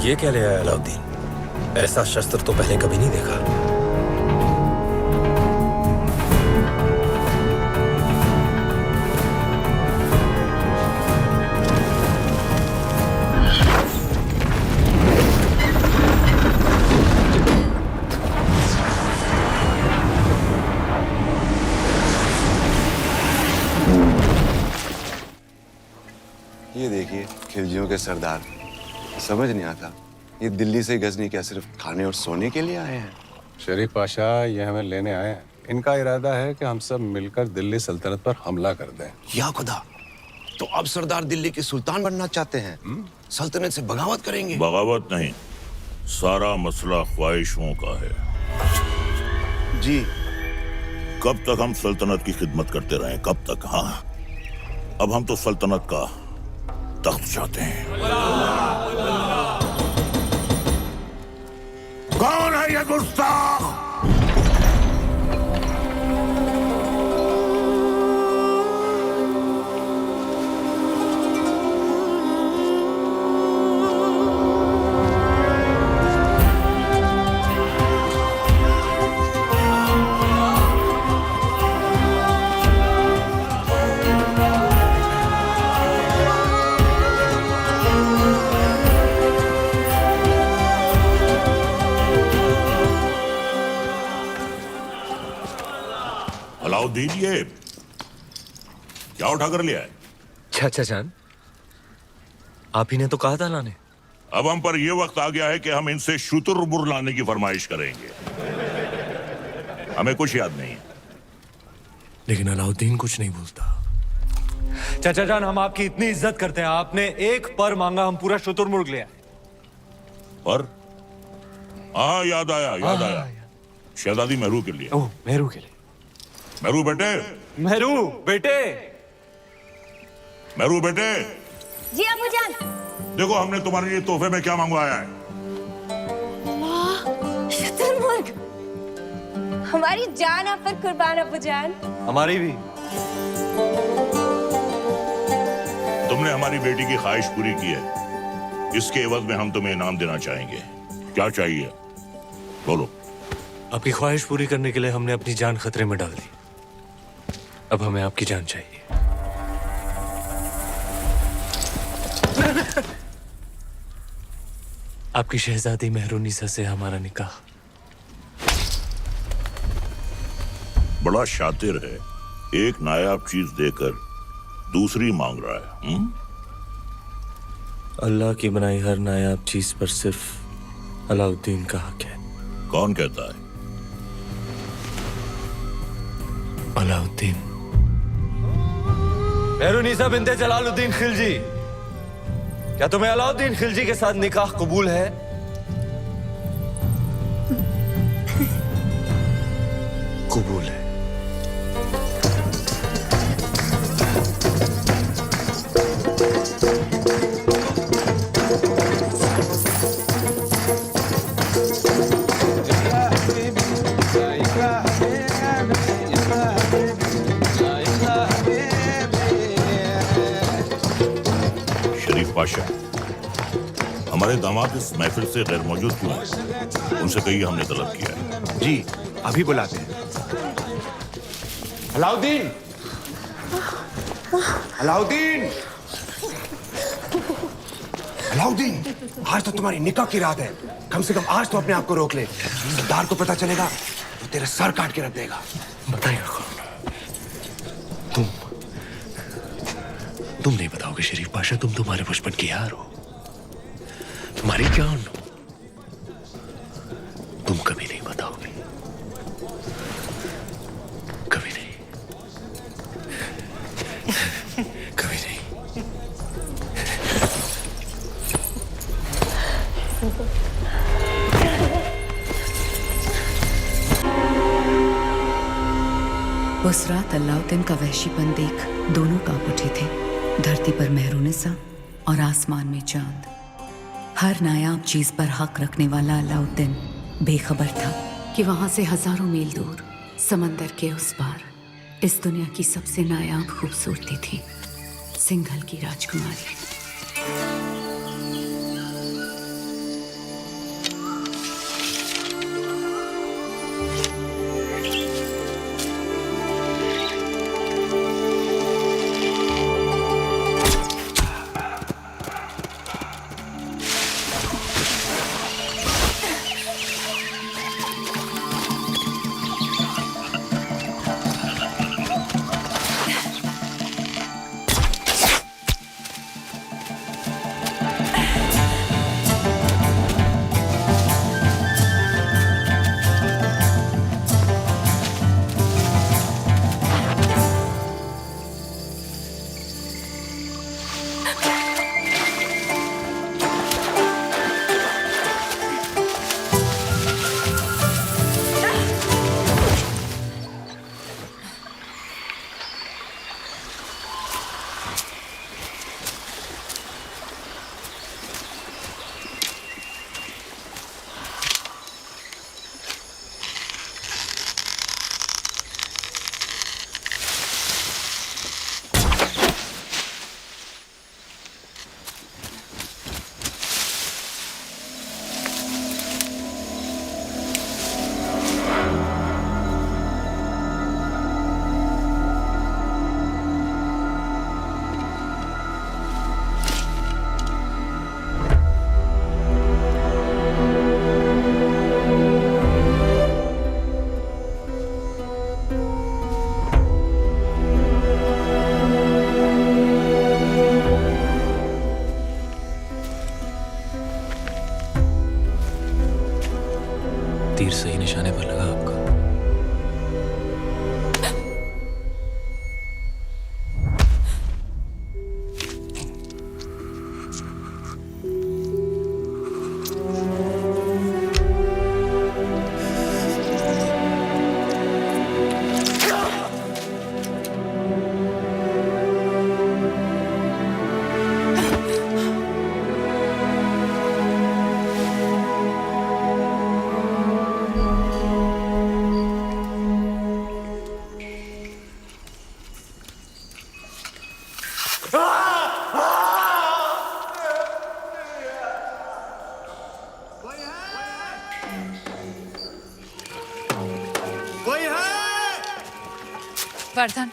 ये क्या ले आया अलाउद्दीन? ऐसा शस्त्र तो पहले कभी नहीं देखा। ये देखिए खिलजियों के सरदार। समझ नहीं आता ये दिल्ली से गजनी क्या सिर्फ खाने और सोने के लिए आए हैं? शरीफ पाशा ये हमें लेने आए हैं। इनका इरादा है कि हम सब मिलकर दिल्ली सल्तनत पर हमला कर दें। या खुदा, तो अब सरदार दिल्ली के सुल्तान बनना चाहते हैं? सल्तनत से बगावत करेंगे? बगावत नहीं, सारा मसला ख्वाहिशों का है। जी। कब तक हम सल्तनत की खिदमत करते रहें? कब तक? हाँ, अब हम तो सल्तनत का तख्त चाहते हैं। कौन है ये गुस्ताख? अलाउद्दीन, ये क्या उठा कर लिया है? चाचा जान, आप ही ने तो कहा था लाने। अब हम पर यह वक्त आ गया है कि हम इनसे शुतुरमुर्ग लाने की फरमाइश करेंगे। हमें कुछ याद नहीं है। लेकिन अलाउद्दीन कुछ नहीं भूलता। चाचा जान, हम आपकी इतनी इज्जत करते हैं, आपने एक पर मांगा, हम पूरा शुतुरमुर्ग लिया। पर हाँ, याद आया। शहजादी मेहरू के लिए। ओह, मेहरू के लिए। मेहरू बेटे। मेहरू बेटे। मेहरू बेटे। जी अबू जान। देखो हमने तुम्हारे लिए तोहफे में क्या मंगवाया है। वाह, शुतुरमुर्ग। हमारी जान आप पर कुर्बान अबू जान। हमारी भी। तुमने हमारी बेटी की ख्वाहिश पूरी की है, इसके एवज में हम तुम्हें इनाम देना चाहेंगे। क्या चाहिए बोलो। आपकी ख्वाहिश पूरी करने के लिए हमने अपनी जान खतरे में डाल दी। अब हमें आपकी जान चाहिए। आपकी शहजादी मेहरुनिसा से हमारा निकाह। बड़ा शातिर है, एक नायाब चीज देकर दूसरी मांग रहा है। अल्लाह की बनाई हर नायाब चीज पर सिर्फ अलाउद्दीन का हक है। कौन कहता है? अलाउद्दीन। मेहरुनिसा बिन्ते जलालुद्दीन खिलजी, क्या तुम्हें अलाउद्दीन खिलजी के साथ निकाह कबूल है? कबूल है। पाशा, हमारे दामाद इस महफिल से गैर मौजूद क्यों हैं? उनसे कहिए हमने तलब किया है। जी, अभी बुलाते हैं। अलाउद्दीन! अलाउद्दीन! अलाउद्दीन! आज तो तुम्हारी निकाह की रात है। कम से कम आज तो अपने आप को रोक ले। सरदार को पता चलेगा तो तेरे सर काट के रख देगा। बताइए तुम नहीं बताओगे शरीफ पाशा? तुम तुम्हारे बचपन की यार हो, तुम्हारी जान हो। तुम कभी नहीं बताओगे, कभी नहीं, कभी नहीं। उस रात अलाउद्दीन का वहशीपन देख दोनों कांप उठे थे। धरती पर मेहरुनिसा और आसमान में चांद। हर नायाब चीज पर हक रखने वाला अलाउद्दीन बेखबर था कि वहां से हजारों मील दूर समंदर के उस पार इस दुनिया की सबसे नायाब खूबसूरती थी, सिंघल की राजकुमारी। तीर सही निशाने पर लगा आपका। वर्धन,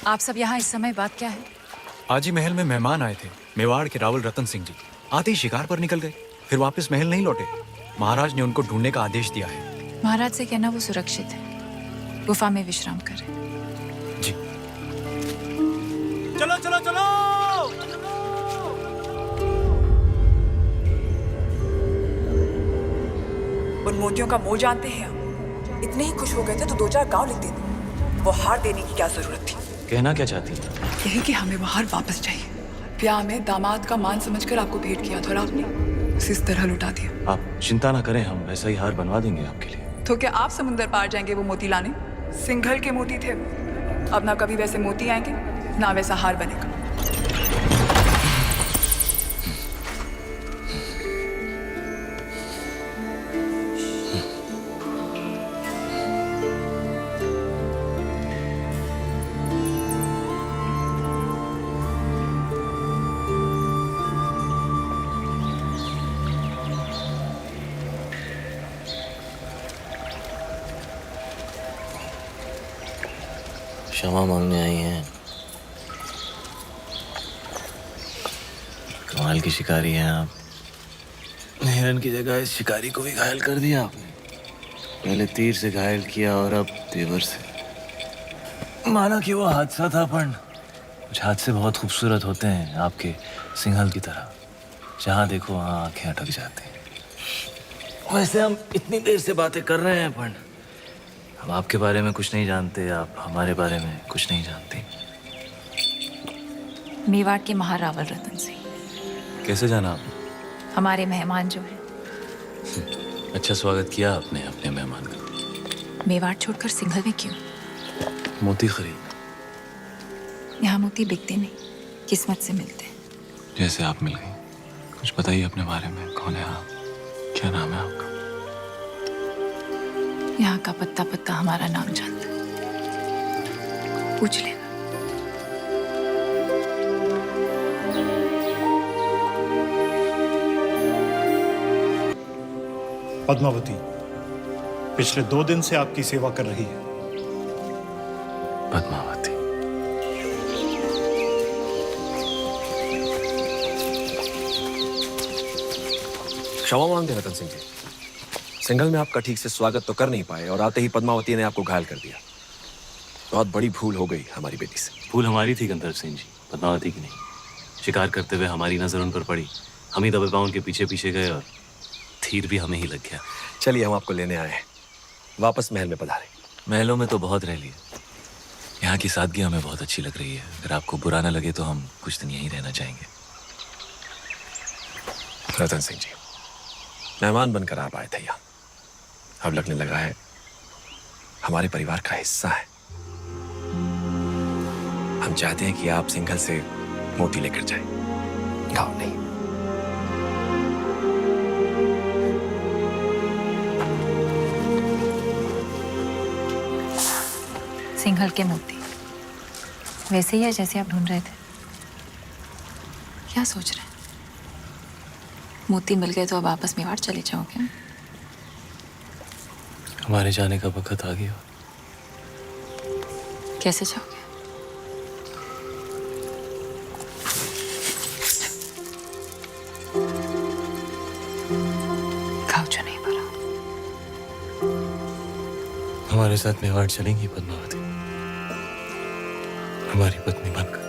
आप सब यहाँ इस समय बात क्या है? आज ही महल में मेहमान आए थे, मेवाड़ के रावल रतन सिंह जी। आते ही शिकार पर निकल गए, फिर वापस महल नहीं लौटे। महाराज ने उनको ढूंढने का आदेश दिया है। महाराज से कहना वो सुरक्षित है, गुफा में विश्राम करें। जी। चलो चलो चलो। उन मोतियों का मोल जानते हैं आप? इतने ही खुश हो गए थे तो 2-4 गांव लिख देते। वो हार देने की क्या जरूरत थी? कहना क्या चाहती हैं? यही कि हमें वो हार वापस चाहिए। ब्याह में दामाद का मान समझकर आपको भेंट किया था और आपने उसे इस तरह लुटा दिया। आप चिंता ना करें, हम वैसा ही हार बनवा देंगे आपके लिए। तो क्या आप समुंदर पार जाएंगे वो मोती लाने? सिंघल के मोती थे, अब ना कभी वैसे मोती आएंगे ना वैसा हार बनेगा। क्षमा मांगने आई हैं। कमाल की शिकारी हैं आप। हिरन की जगह इस शिकारी को भी घायल कर दिया आपने। पहले तीर से घायल किया और अब तेवर से। माना कि वो हादसा था, पर कुछ हादसे बहुत खूबसूरत होते हैं, आपके सिंघल की तरह। जहाँ देखो वहाँ आंखें अटक जाती हैं। वैसे हम इतनी देर से बातें कर रहे हैं, पर हम आपके बारे में कुछ नहीं जानते, आप हमारे बारे में कुछ नहीं जानते। मेवाड़ के महारावल रतन सिंह। कैसे जाना आपने? हमारे मेहमान जो है। अच्छा स्वागत किया आपने अपने मेहमान का। मेवाड़ छोड़कर सिंघल में क्यों? मोती खरीद। यहाँ मोती बिकते नहीं, किस्मत से मिलते हैं। जैसे आप मिल गई। कुछ बताइए अपने बारे में, कौन है आप, क्या नाम है आपका? यहाँ का पत्ता पत्ता हमारा नाम जानता है, पूछ लेना। पद्मावती पिछले 2 दिन से आपकी सेवा कर रही है। पद्मावती। क्षमा मांगते रतन सिंह जी, सिंघल में आपका ठीक से स्वागत तो कर नहीं पाए और आते ही पद्मावती ने आपको घायल कर दिया। बहुत बड़ी भूल हो गई हमारी बेटी से। भूल हमारी थी गंधर्व सिंह जी, पद्मावती की नहीं। शिकार करते हुए हमारी नजर उन पर पड़ी, हम ही दबे पांव उनके पीछे पीछे गए और तीर भी हमें ही लग गया। चलिए हम आपको लेने आए हैं, वापस महल में पधारें। महलों में तो बहुत रह लिए, यहाँ की सादगी हमें बहुत अच्छी लग रही है। अगर आपको बुरा ना लगे तो हम कुछ दिन यहीं रहना चाहेंगे। रतन सिंह जी, मेहमान बनकर आप आए थे यहाँ, अब लगने लगा है हमारे परिवार का हिस्सा है। हम चाहते हैं कि आप सिंघल से मोती लेकर जाएं, गाँव नहीं। सिंघल के मोती वैसे ही है जैसे आप ढूंढ रहे थे? क्या सोच रहे हैं? मोती मिल गए तो अब वापस मेवाड़ चले जाओगे? हमारे जाने का वक्त आ गया। कैसे जाओगे? घाव जो नहीं भरा। हमारे साथ मेवाड़ चलेंगी पद्मावती, हमारी पत्नी बनकर।